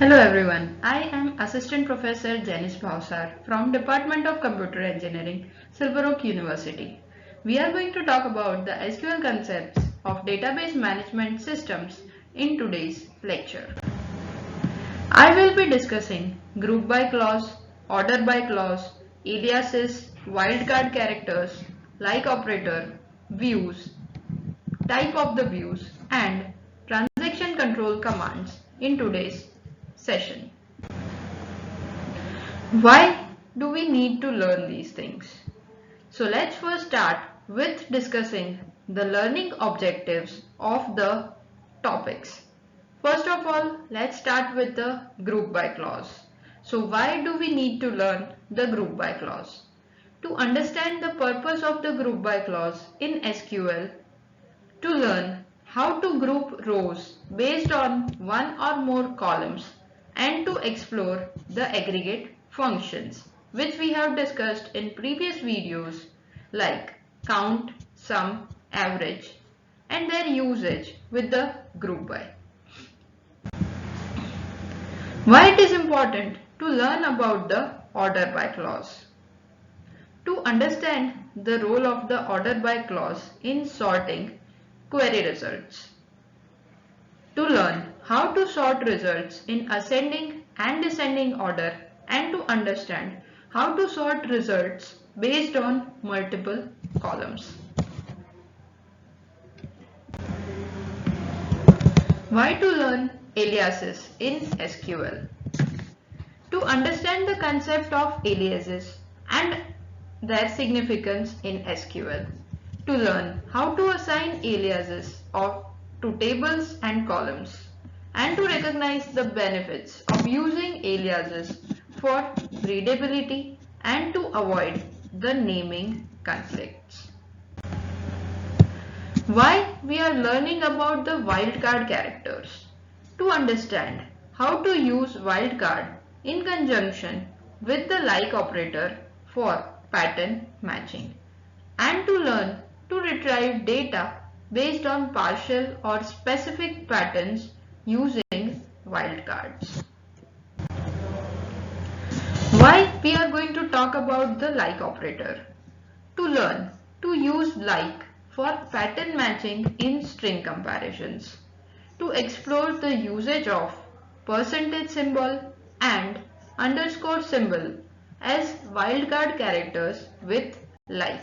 Hello everyone, I am Assistant Professor Janice Bhausar from Department of Computer Engineering, Silver Oak University. We are going to talk about the SQL concepts of database management systems in today's lecture. I will be discussing group by clause, order by clause, aliases, wildcard characters, like operator, views, type of the views, and transaction control commands in today's session. Why do we need to learn these things? So let's first start with discussing the learning objectives of the topics. First of all, let's start with the group by clause. So why do we need to learn the group by clause? To understand the purpose of the group by clause in SQL, to learn how to group rows based on one or more columns, and to explore the aggregate functions which we have discussed in previous videos like count, sum, average, and their usage with the group by. Why it is important to learn about the order by clause? To understand the role of the order by clause in sorting query results. To learn how to sort results in ascending and descending order, and to understand how to sort results based on multiple columns. Why to learn aliases in SQL? To understand the concept of aliases and their significance in SQL. To learn how to assign aliases to tables and columns, and to recognize the benefits of using aliases for readability and to avoid the naming conflicts. Why we are learning about the wildcard characters? To understand how to use wildcard in conjunction with the like operator for pattern matching, and to learn to retrieve data based on partial or specific patterns using wildcards. Why we are going to talk about the like operator? To learn to use like for pattern matching in string comparisons. To explore the usage of percentage symbol and underscore symbol as wildcard characters with like.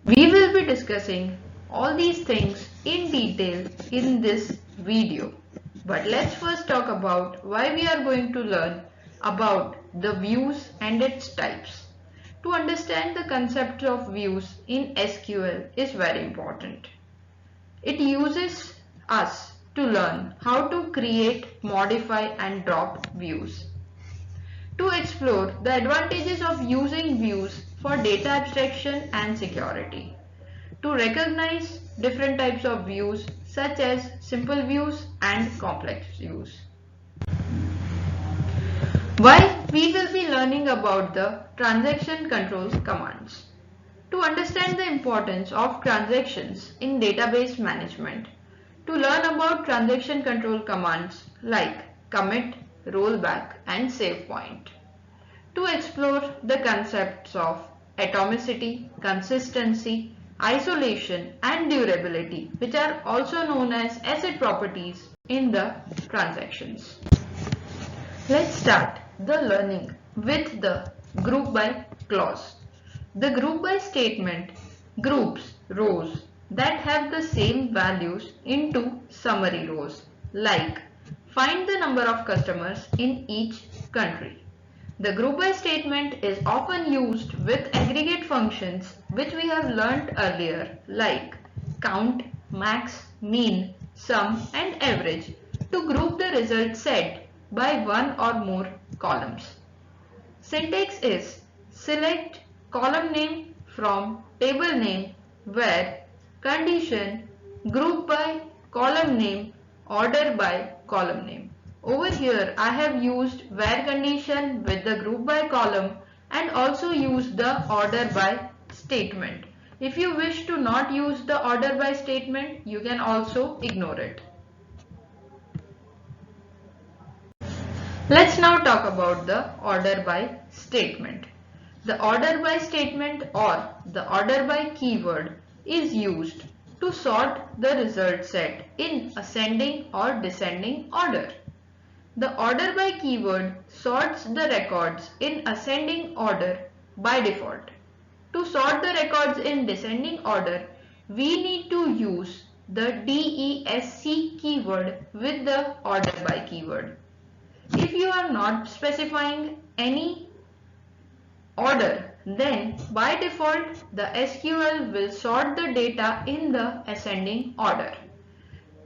We will be discussing all these things in detail in this video. But let's first talk about why we are going to learn about the views and its types. To understand the concept of views in SQL is very important. It uses us to learn how to create, modify and drop views. To explore the advantages of using views for data abstraction and security. To recognize different types of views such as simple views and complex views. Why we will be learning about the transaction control commands. To understand the importance of transactions in database management. To learn about transaction control commands like commit, rollback and save point. To explore the concepts of atomicity, consistency, isolation and durability, which are also known as asset properties in the transactions. Let's start the learning with the group by clause. The group by statement groups rows that have the same values into summary rows, like find the number of customers in each country. The group by statement is often used with aggregate functions which we have learnt earlier, like count, max, mean, sum and average, to group the result set by one or more columns. Syntax is select column name from table name, where condition group by column name, order by column name. Over here I have used where condition with the group by column and also used the order by statement. If you wish to not use the order by statement, you can also ignore it. Let's now talk about the order by statement. The order by statement or the order by keyword is used to sort the result set in ascending or descending order. The order by keyword sorts the records in ascending order by default. To sort the records in descending order, we need to use the DESC keyword with the order by keyword. If you are not specifying any order, then by default the SQL will sort the data in the ascending order.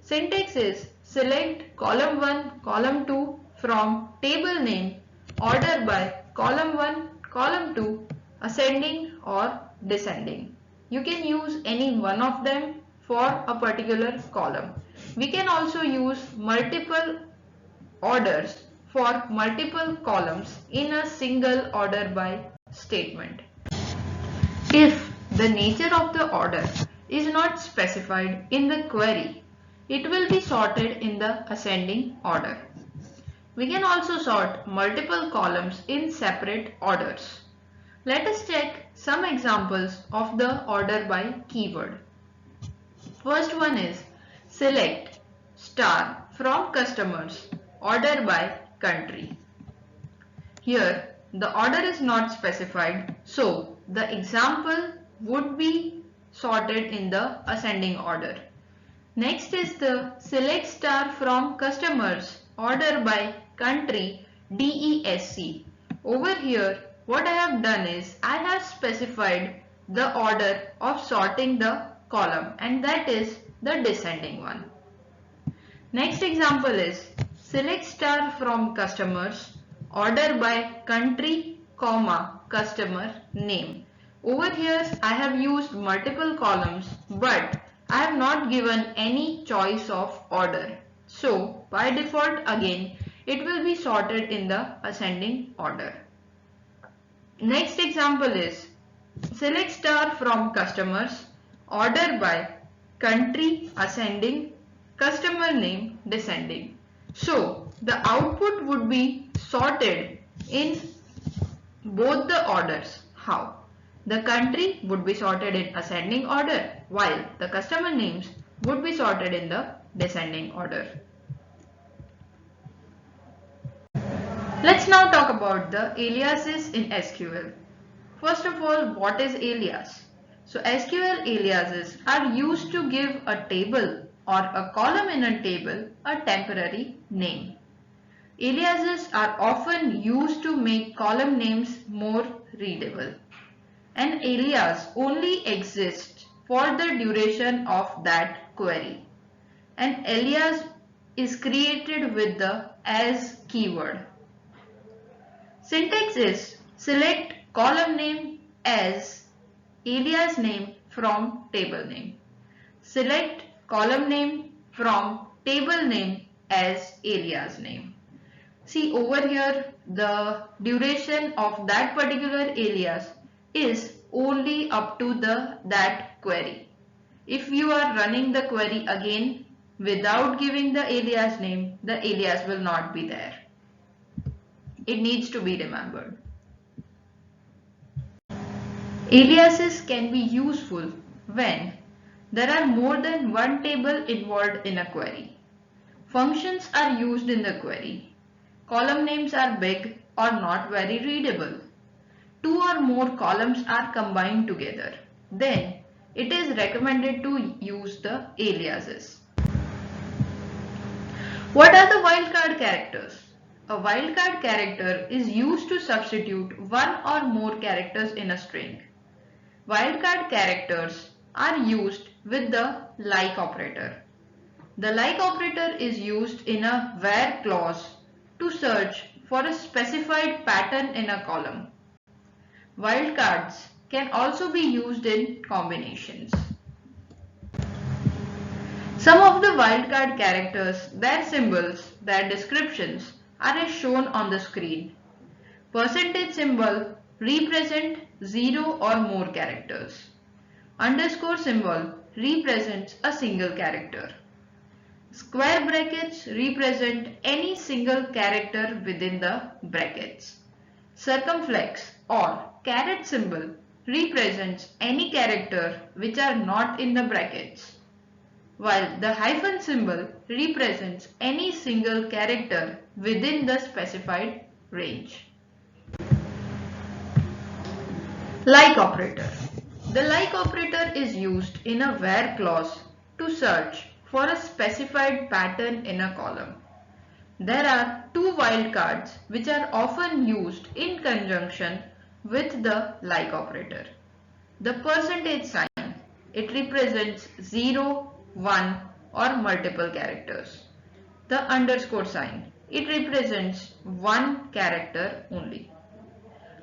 Syntax is select column 1, column 2 from table name, order by column 1, column 2, ascending or descending. You can use any one of them for a particular column. We can also use multiple orders for multiple columns in a single order by statement. If the nature of the order is not specified in the query, it will be sorted in the ascending order. We can also sort multiple columns in separate orders. Let us check some examples of the order by keyword. First one is select star from customers, order by country. Here the order is not specified, so the example would be sorted in the ascending order. Next is the select star from customers, order by country, DESC. Over here what I have done is I have specified the order of sorting the column, and that is the descending one. Next example is select star from customers, order by country, comma, customer name. Over here I have used multiple columns, but I have not given any choice of order. So by default again it will be sorted in the ascending order. Next example is select star from customers, order by country, ascending, customer name, descending. So the output would be sorted in both the orders. How? The country would be sorted in ascending order, while the customer names would be sorted in the descending order. Let's now talk about the aliases in SQL. First of all, what is alias? So SQL aliases are used to give a table or a column in a table a temporary name. Aliases are often used to make column names more readable. An alias only exists for the duration of that query. An alias is created with the as keyword. Syntax is select column name as alias name from table name. Select column name from table name as alias name. See over here the duration of that particular alias is only up to that query. If you are running the query again without giving the alias name, the alias will not be there. It needs to be remembered. Aliases can be useful when there are more than one table involved in a query. Functions are used in the query. Column names are big or not very readable. Two or more columns are combined together. Then it is recommended to use the aliases. What are the wildcard characters? A wildcard character is used to substitute one or more characters in a string. Wildcard characters are used with the like operator. The like operator is used in a where clause to search for a specified pattern in a column. Wildcards can also be used in combinations. Some of the wildcard characters, their symbols, their descriptions are as shown on the screen. Percentage symbol represent 0 or more characters. Underscore symbol represents a single character. Square brackets represent any single character within the brackets. Circumflex or caret symbol represents any character which are not in the brackets, while the hyphen symbol represents any single character within the specified range. Like operator. The like operator is used in a where clause to search for a specified pattern in a column. There are two wildcards which are often used in conjunction with the like operator. The percentage sign, it represents 0, 1 or multiple characters. The underscore sign, it represents one character only.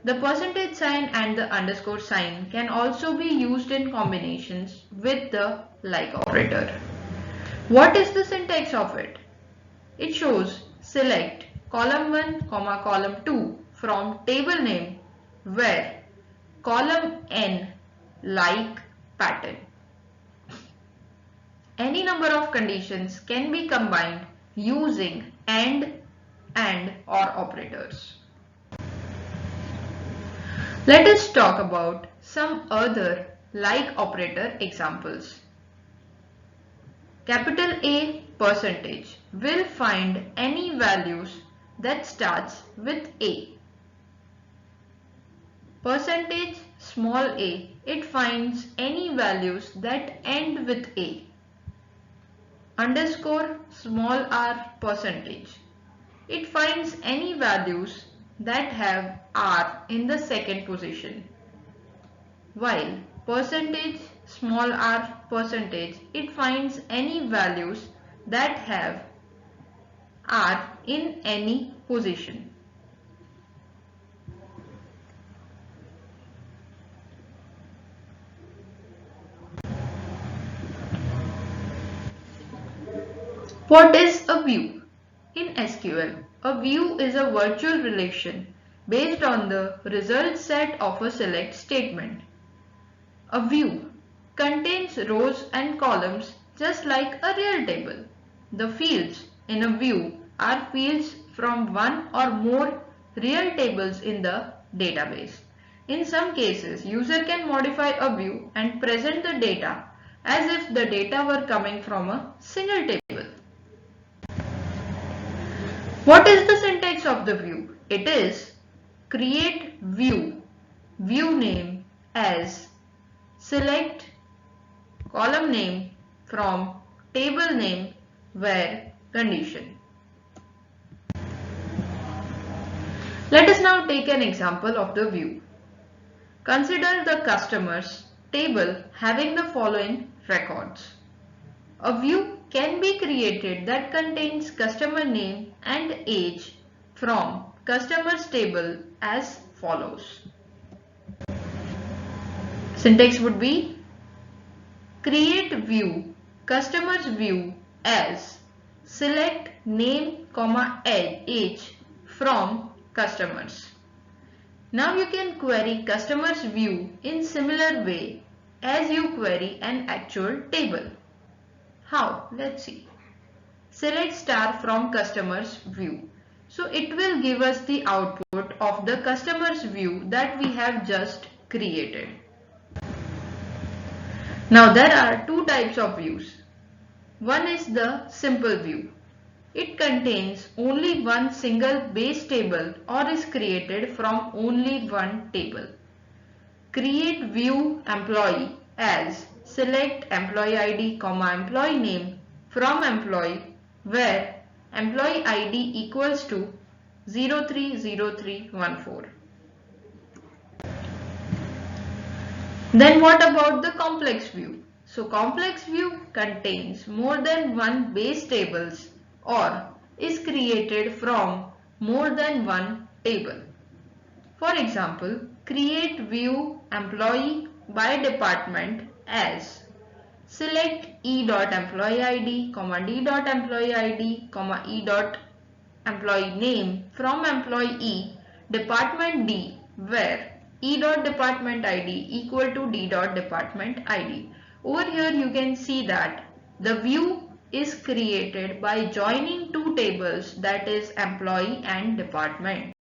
The percentage sign and the underscore sign can also be used in combinations with the like operator. What is the syntax of it? It shows select column 1, column 2 from table name where column n like pattern. Any number of conditions can be combined using and or operators. Let us talk about some other like operator examples. Capital A percentage will find any values that starts with A. Percentage small a, it finds any values that end with A. Underscore small r percentage, it finds any values that have R in the second position, while percentage small r percentage, it finds any values that have R in any position. What is a view? In SQL, a view is a virtual relation based on the result set of a select statement. A view contains rows and columns just like a real table. The fields in a view are fields from one or more real tables in the database. In some cases, user can modify a view and present the data as if the data were coming from a single table. What is the syntax of the view? It is create view, view name as select column name from table name where condition. Let us now take an example of the view. Consider the customers table having the following records. A view can be created that contains customer name and age from customers table as follows. Syntax would be create view customers view as select name, age from customers. Now you can query customers view in similar way as you query an actual table. How? Let's see. Select star from customers view. So it will give us the output of the customers view that we have just created. Now there are two types of views. One is the simple view. It contains only one single base table or is created from only one table. Create view employee as select employee ID, employee name from employee where employee ID equals to 030314. Then what about the complex view? So complex view contains more than one base tables or is created from more than one table. For example, create view employee by department as select e.employee ID, d.employee ID, e.employee name from employee E, department D, where e.department ID equal to d.department ID. Over here you can see that the view is created by joining two tables, that is employee and department.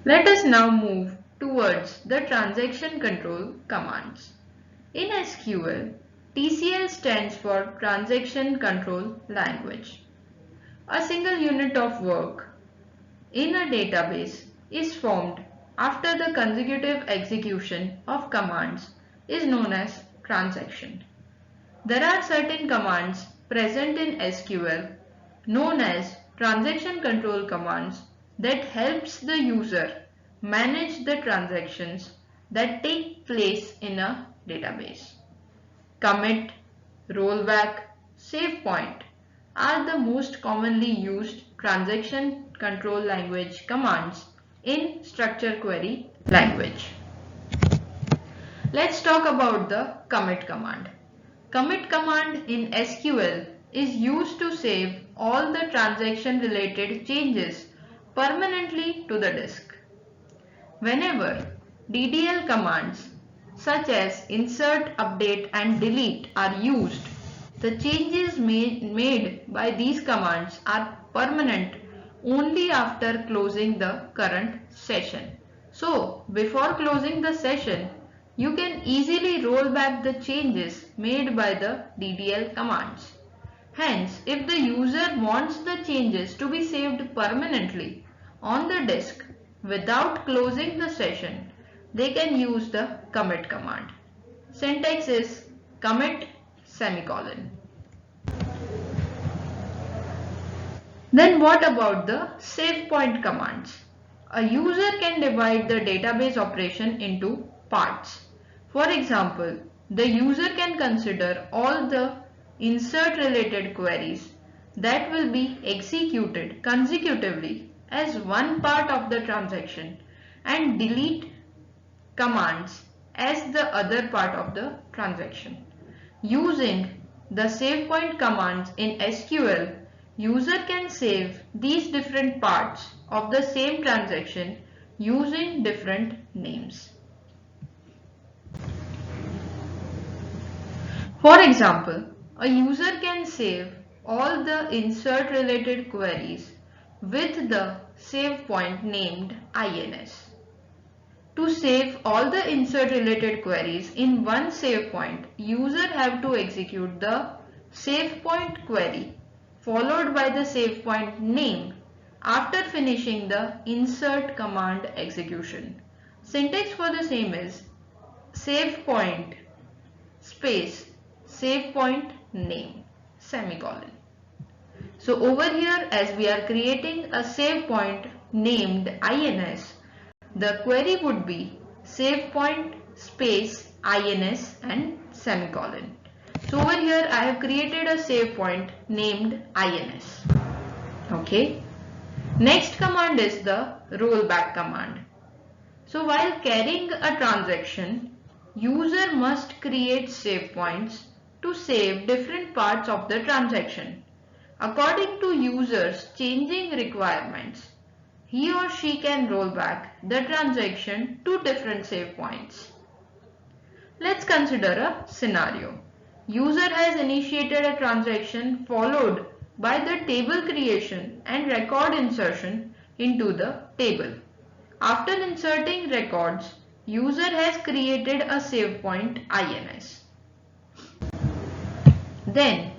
Let us now move towards the transaction control commands. In SQL, TCL stands for Transaction Control Language. A single unit of work in a database is formed after the consecutive execution of commands is known as transaction. There are certain commands present in SQL known as transaction control commands that helps the user manage the transactions that take place in a database. Commit, rollback, save point are the most commonly used transaction control language commands in structured query language. Let's talk about the commit command. Commit command in SQL is used to save all the transaction related changes permanently to the disk. Whenever DDL commands such as insert, update and delete are used, the changes made by these commands are permanent only after closing the current session. So, before closing the session, you can easily roll back the changes made by the DDL commands. Hence, if the user wants the changes to be saved permanently on the disk without closing the session, they can use the commit command. Syntax is commit semicolon. Then what about the save point commands? A user can divide the database operation into parts. For example, the user can consider all the insert related queries that will be executed consecutively as one part of the transaction and delete commands as the other part of the transaction. Using the save point commands in SQL, user can save these different parts of the same transaction using different names. For example, a user can save all the insert related queries with the save point named INS. To save all the insert related queries in one save point, user have to execute the save point query followed by the save point name after finishing the insert command execution. Syntax for the same is save point space save point name semicolon. So over here, as we are creating a save point named INS, the query would be save point space INS and semicolon. So over here I have created a save point named INS. Okay. Next command is the rollback command. So while carrying a transaction, user must create save points to save different parts of the transaction. According to user's changing requirements, he or she can roll back the transaction to different save points. Let's consider a scenario. User has initiated a transaction followed by the table creation and record insertion into the table. After inserting records, user has created a save point INS. Then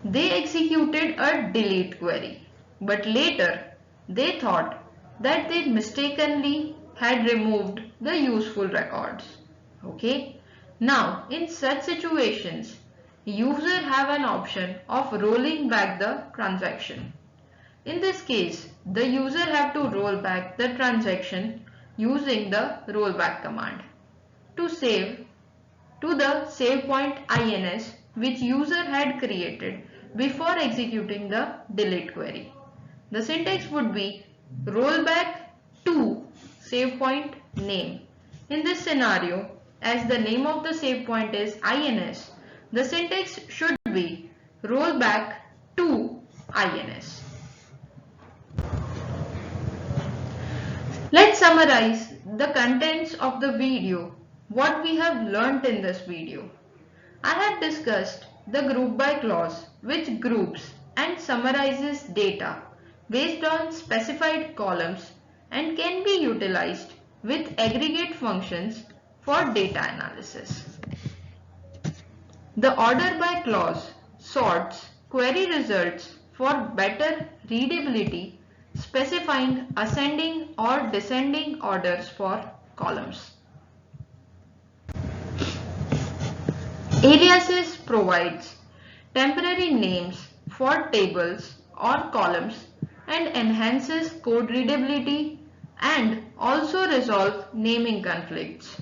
they executed a delete query, but later they thought that they mistakenly had removed the useful records. Okay. Now in such situations, user have an option of rolling back the transaction. In this case, the user have to roll back the transaction using the rollback command to save to the save point INS which user had created before executing the delete query. The syntax would be rollback to save point name. In this scenario, as the name of the save point is INS, the syntax should be rollback to INS. Let's summarize the contents of the video what we have learnt in this video. I have discussed the group by clause, which groups and summarizes data based on specified columns and can be utilized with aggregate functions for data analysis. The order by clause sorts query results for better readability, specifying ascending or descending orders for columns. Aliases provides temporary names for tables or columns and enhances code readability and also resolve naming conflicts.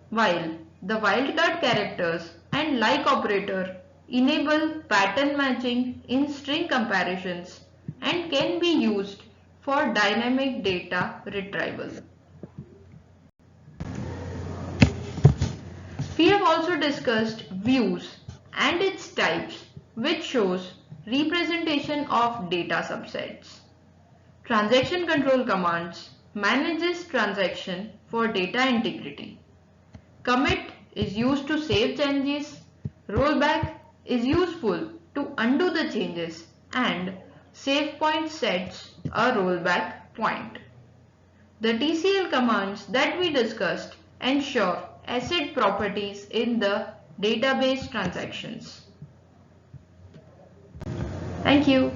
While the wildcard characters and like operator enable pattern matching in string comparisons and can be used for dynamic data retrieval. We have also discussed views and its types, which shows representation of data subsets. Transaction control commands manages transaction for data integrity. Commit is used to save changes, rollback is useful to undo the changes, and save point sets a rollback point. The TCL commands that we discussed ensure ACID properties in the database transactions. Thank you.